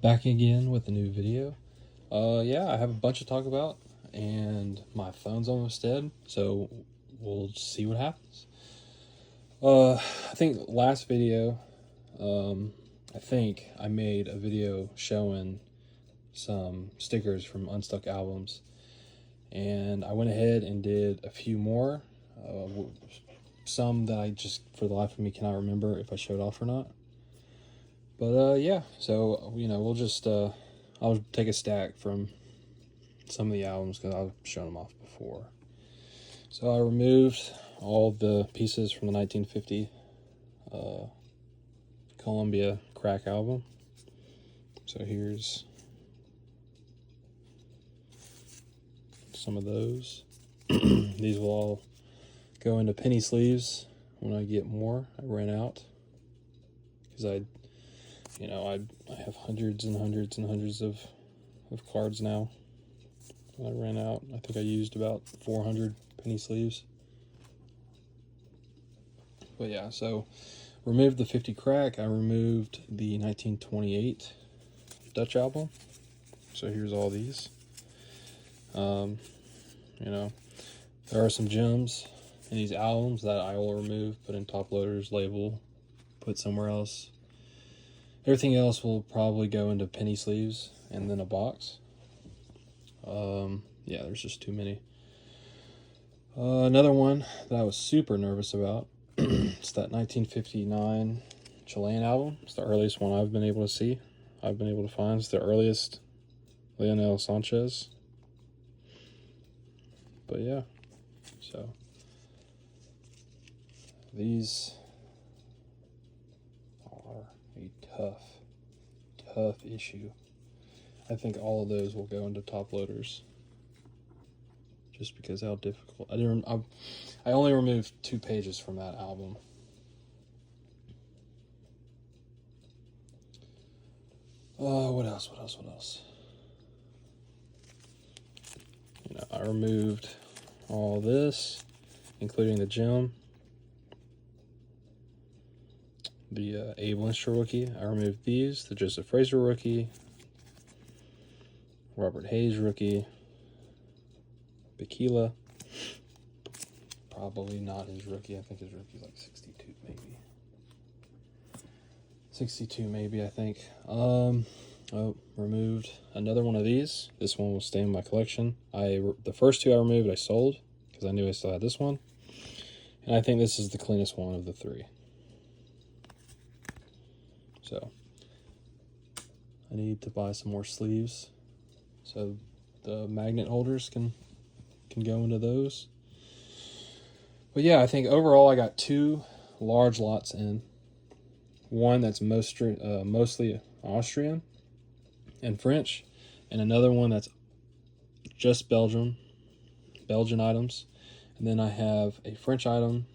Back again with a new video. Yeah, I have a bunch to talk about, and my phone's almost dead, so we'll see what happens. I think last video, I think I made a video showing some stickers from unstuck albums, and I went ahead and did a few more, some that I just, for the life of me, cannot remember if I showed off or not. But yeah, so we'll just I'll take a stack from some of the albums because I've shown them off before. So I removed all the pieces from the 1950 Columbia Crack album. So here's some of those. These will all go into penny sleeves when I get more. I ran out because I have hundreds and hundreds and hundreds of cards now. I ran out. I think I used about 400 penny sleeves. But yeah, so removed the 50 Crack. I removed the 1928 Dutch album. So here's all these. There are some gems in these albums that I will remove, put in top loaders, label, put somewhere else. Everything else will probably go into penny sleeves and then a box. Yeah, there's just too many. Another one that I was super nervous about, it's that 1959 Chilean album. It's the earliest one I've been able to see. I've been able to find. It's the earliest Lionel Sanchez. But yeah, so these are a tough issue. I think all of those will go into top loaders just because how difficult. I only removed 2 pages from that album. What else? I removed all this, including the gem. The Abe Linstra rookie. I removed these. The Joseph Fraser rookie. Robert Hayes rookie. Bikila. Probably not his rookie. I think his rookie's like 62 maybe. 62 maybe, I think. Removed another one of these. This one will stay in my collection. The first 2 I removed I sold because I knew I still had this one. And I think this is the cleanest one of the 3. So I need to buy some more sleeves so the magnet holders can go into those. But yeah, I think overall I got 2 large lots in. One that's mostly Austrian and French, and another one that's just Belgian items. And then I have a French item.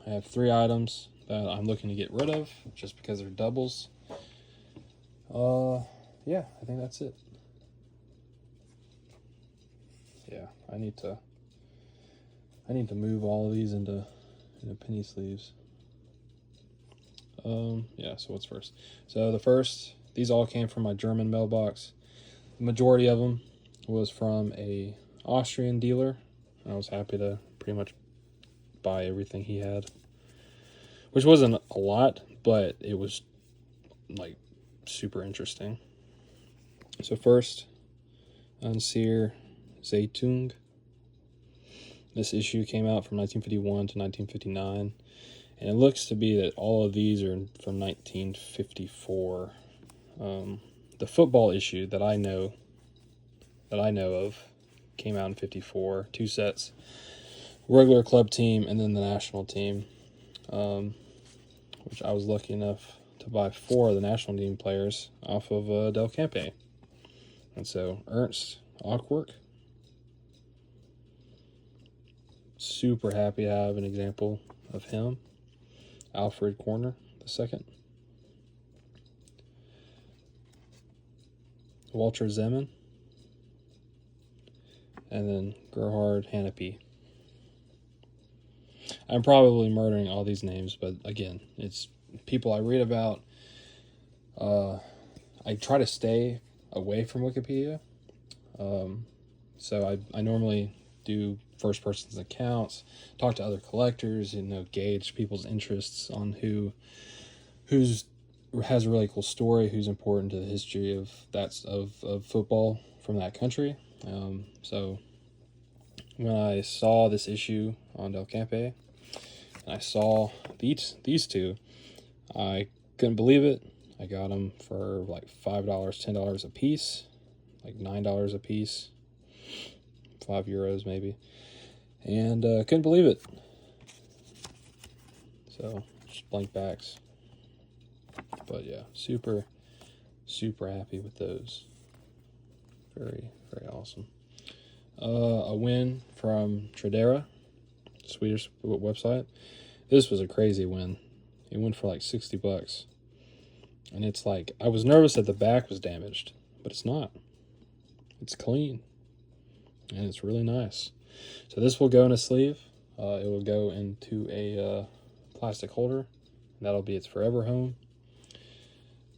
I have 3 items that I'm looking to get rid of just because they're doubles. Yeah, I think that's it. Yeah, I need to move all of these into penny sleeves. Yeah, so what's first? So the first, these all came from my German mailbox. The majority of them was from a Austrian dealer. I was happy to pretty much buy everything he had, which wasn't a lot, but it was like super interesting. So first, Unseer Zeitung. This issue came out from 1951 to 1959, and it looks to be that all of these are from 1954. The football issue that I know of came out in 54, 2 sets, regular club team and then the national team, which I was lucky enough to buy 4 of the national team players off of Del Campe. And so Ernst Awkwork, super happy to have an example of him. Alfred Corner II. Walter Zeman. And then Gerhard Hanappi. I'm probably murdering all these names, but again, it's people I read about. I try to stay away from Wikipedia. So I normally do first person's accounts, talk to other collectors, gauge people's interests on who's has a really cool story, who's important to the history of football from that country. So when I saw this issue on Del Campe, and I saw these two, I couldn't believe it. I got them for like $5, $10 a piece, like $9 a piece, €5 maybe, and couldn't believe it. So just blank backs, but yeah, super happy with those. Very awesome. A win from Tradera, Swedish website. This was a crazy win. It went for like $60. And it's like, I was nervous that the back was damaged, but it's not. It's clean. And it's really nice. So this will go in a sleeve. It will go into a plastic holder. And that'll be its forever home.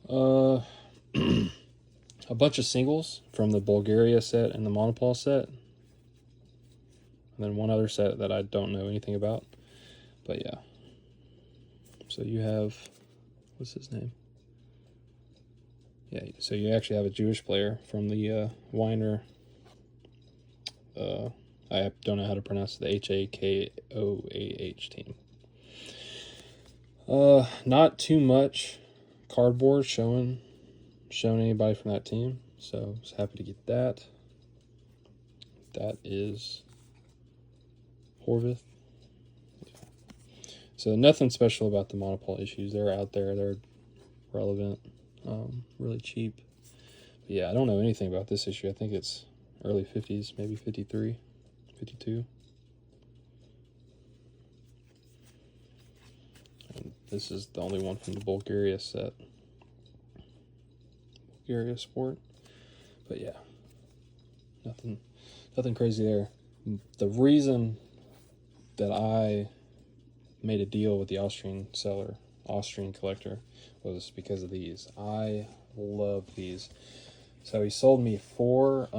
A bunch of singles from the Bulgaria set and the Monopole set. And then one other set that I don't know anything about. But yeah. So you have, what's his name? Yeah, so you actually have a Jewish player from the Weiner, I don't know how to pronounce the HAKOAH team. Not too much cardboard showing anybody from that team, so I was happy to get that. That is Horvath. Yeah. So nothing special about the Monopole issues. They're out there. They're relevant. Really cheap. But yeah, I don't know anything about this issue. I think it's early 50s, maybe 53, 52. And this is the only one from the Bulgaria set. Bulgaria Sport. But yeah, nothing crazy there. The reason that I made a deal with the Austrian collector, was because of these. I love these. So he sold me 4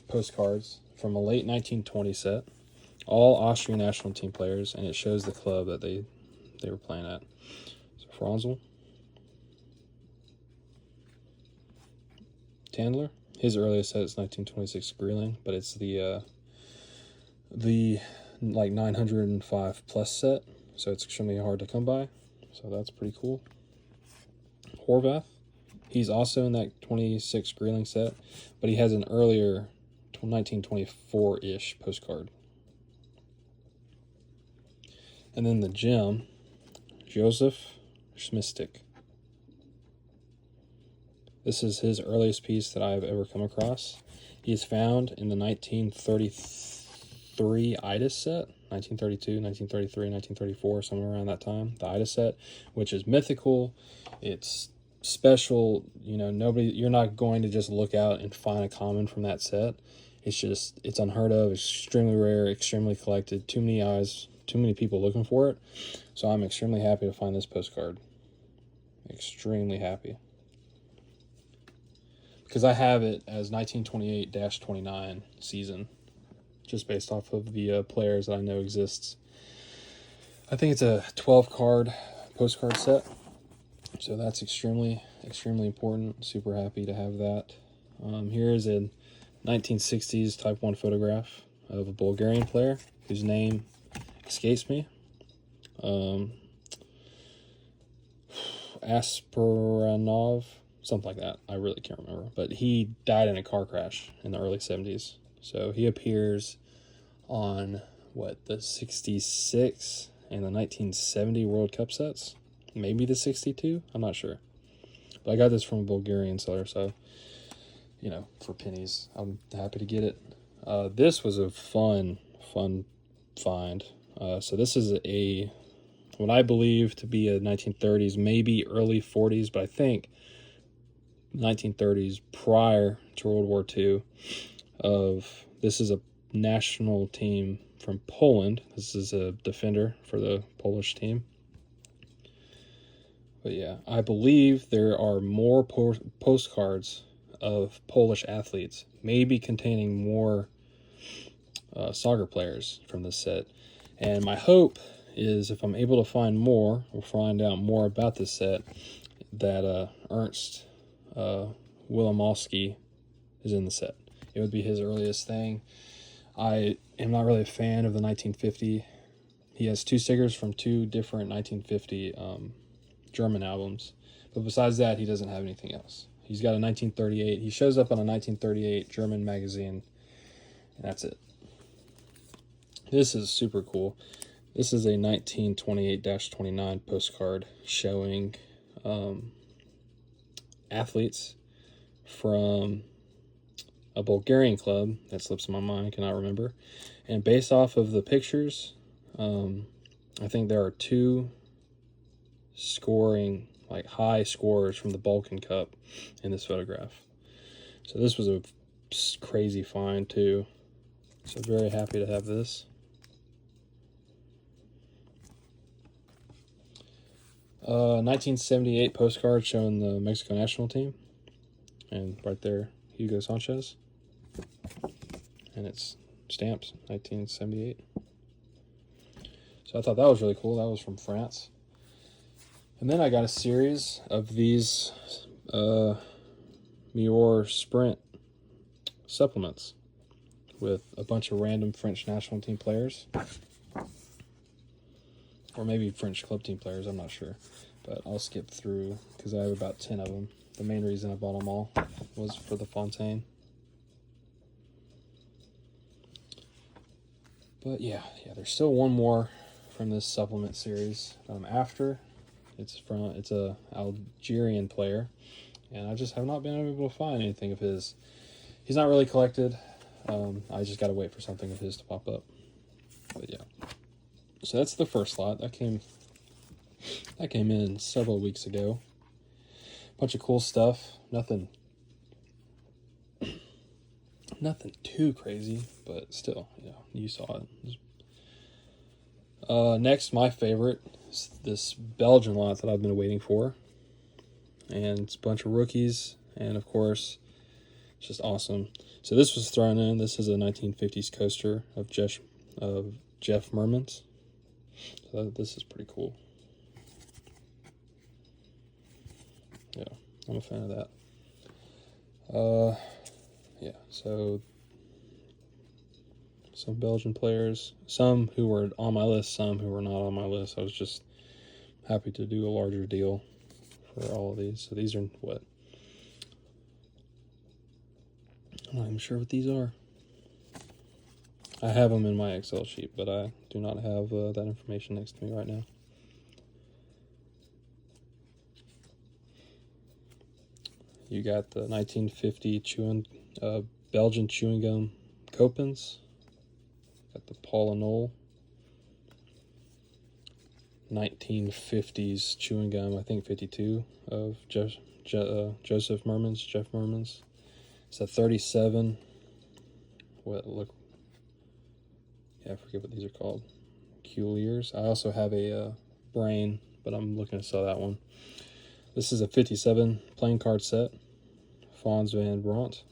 postcards from a late 1920 set, all Austrian national team players, and it shows the club that they were playing at. So Franzl, Tandler, his earliest set is 1926 Greeling, but it's the like 905 plus set, so it's extremely hard to come by. So that's pretty cool. Horvath, he's also in that 26 Greeling set, but he has an earlier 1924-ish postcard. And then the gem, Joseph Schmistic. This is his earliest piece that I've ever come across. He is found in the 1933 Itis set, 1932, 1933, 1934, somewhere around that time. The Itis set, which is mythical. It's special. You're not going to just look out and find a common from that set. It's unheard of, extremely rare, extremely collected, too many eyes, too many people looking for it. So I'm extremely happy to find this postcard. Extremely happy. Because I have it as 1928-29 season, just based off of the players that I know exists. I think it's a 12-card postcard set, so that's extremely important. Super happy to have that. Here is a 1960s Type 1 photograph of a Bulgarian player whose name escapes me. Asperanov, something like that. I really can't remember. But he died in a car crash in the early 70s. So he appears on, the 66 and the 1970 World Cup sets? Maybe the 62? I'm not sure. But I got this from a Bulgarian seller, so, for pennies, I'm happy to get it. This was a fun find. So this is what I believe to be a 1930s, maybe early 40s, but I think 1930s prior to World War II. This is a national team from Poland. This is a defender for the Polish team. But yeah, I believe there are more postcards of Polish athletes, maybe containing more soccer players from this set. And my hope is if I'm able to find more or find out more about this set, that Ernst Wilimowski is in the set. It would be his earliest thing. I am not really a fan of the 1950. He has 2 stickers from 2 different 1950 German albums. But besides that, he doesn't have anything else. He's got a 1938. He shows up on a 1938 German magazine, and that's it. This is super cool. This is a 1928-29 postcard showing athletes from a Bulgarian club that slips my mind, cannot remember. And based off of the pictures, I think there are 2 scoring, like high scorers from the Balkan Cup in this photograph. So this was a crazy find too. So very happy to have this. 1978 postcard showing the Mexico national team. And right there, Hugo Sanchez. And it's stamped 1978. So I thought that was really cool. That was from France. And then I got a series of these Mior Sprint supplements with a bunch of random French national team players. Or maybe French club team players, I'm not sure. But I'll skip through because I have about 10 of them. The main reason I bought them all was for the Fontaine. But yeah, there's still one more from this supplement series after. It's a Algerian player, and I just have not been able to find anything of his. He's not really collected. I just got to wait for something of his to pop up. But yeah. So that's the first lot. That came in several weeks ago. Bunch of cool stuff. Nothing too crazy, but still, you saw it. Next, my favorite is this Belgian lot that I've been waiting for. And it's a bunch of rookies, and of course, it's just awesome. So this was thrown in. This is a 1950s coaster of Jeff Mermans. So this is pretty cool. Yeah, I'm a fan of that. Yeah, so some Belgian players, some who were on my list, some who were not on my list. I was just happy to do a larger deal for all of these. So these are what? I'm not even sure what these are. I have them in my Excel sheet, but I do not have that information next to me right now. You got the 1950 Belgian chewing gum Copens. Got the Paul and Noel. 1950s chewing gum, I think 52, of Jeff Mermans. It's a 37. I forget what these are called. Culiers. I also have a Brain, but I'm looking to sell that one. This is a 57 playing card set. Fons van Bront,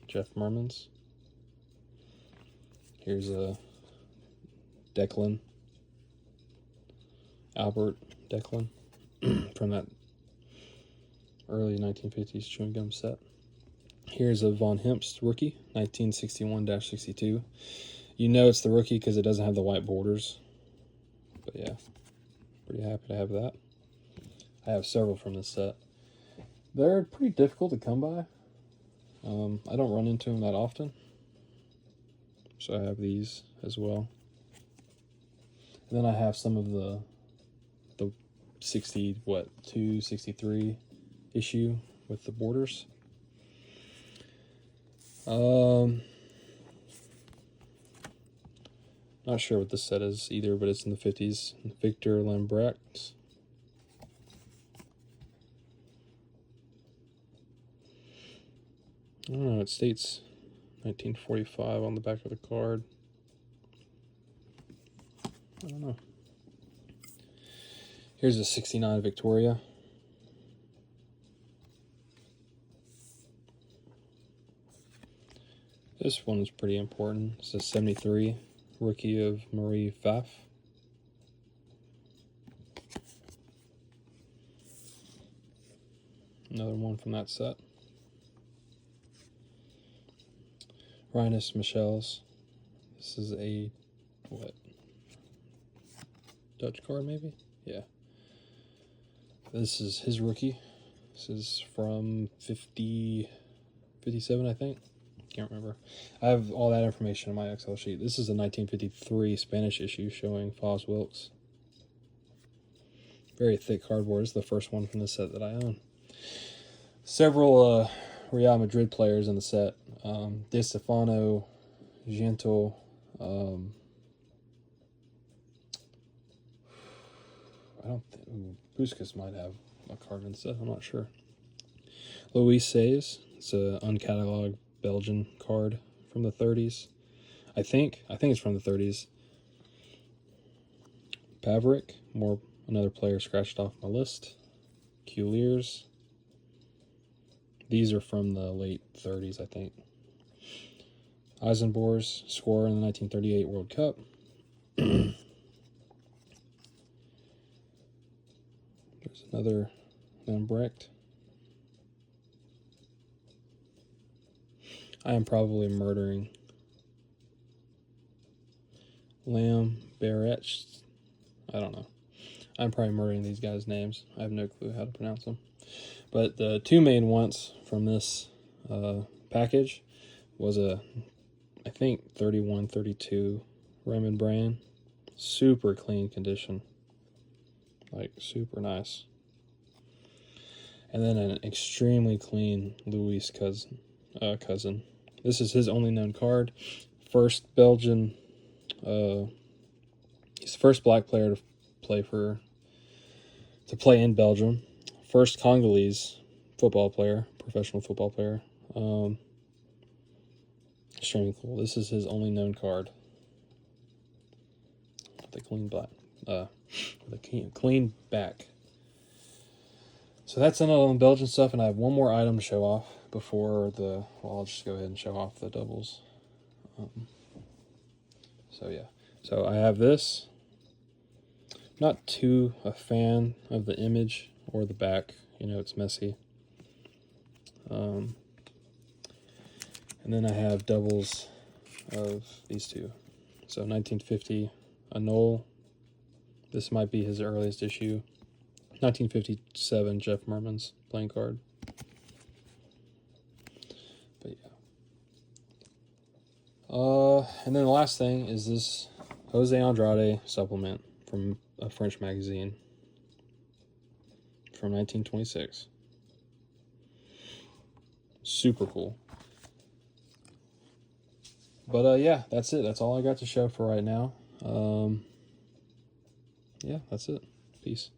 Jeff Mermans. Here's a Declan, Albert Declan, from that early 1950s chewing gum set. Here's a Von Hempst rookie, 1961-62. You know it's the rookie because it doesn't have the white borders. But yeah, pretty happy to have that. I have several from this set. They're pretty difficult to come by. I don't run into them that often. So I have these as well. And then I have some of the 263 issue with the borders. Not sure what this set is either, but it's in the 50s. Victor Lambrecht. I don't know, it states 1945 on the back of the card. I don't know. Here's a 69 Victoria This one is pretty important. It's a 73 rookie of Marie Pfaff. Another one from that set. Rhinus Michel's. This is a, what, Dutch card maybe? Yeah. This is his rookie. This is from 57, I think. Can't remember. I have all that information in my Excel sheet. This is a 1953 Spanish issue showing Foz Wilkes. Very thick cardboard. It's the first one from the set that I own. Several Real Madrid players in the set. De Stefano, Gentle, I don't think Puskas might have a card in the set. I'm not sure. Luis Says. It's an uncatalogued Belgian card from the 30s. I think it's from the 30s. Pavrik, another player scratched off my list. Culiers. These are from the late 30s, I think. Eisenbors, scorer in the 1938 World Cup. There's another Lambrecht. I am probably murdering Lambrecht. I don't know. I'm probably murdering these guys' names. I have no clue how to pronounce them. But the two main ones from this package was I think 31-32 Raymond Brand. Super clean condition. Like, super nice. And then an extremely clean Louis cousin. This is his only known card. First Belgian, he's the first black player to play in Belgium. First Congolese professional football player. Extremely cool. This is his only known card. The clean clean back. So that's it on Belgian stuff, and I have one more item to show off before I'll just go ahead and show off the doubles. So yeah. So I have this. Not too a fan of the image or the back. It's messy. And then I have doubles of these two. So 1950, a Knoll. This might be his earliest issue. 1957, Jeff Merman's playing card. But yeah. And then the last thing is this Jose Andrade supplement from a French magazine from 1926. Super cool. But yeah, that's it. That's all I got to show for right now. Yeah, that's it. Peace.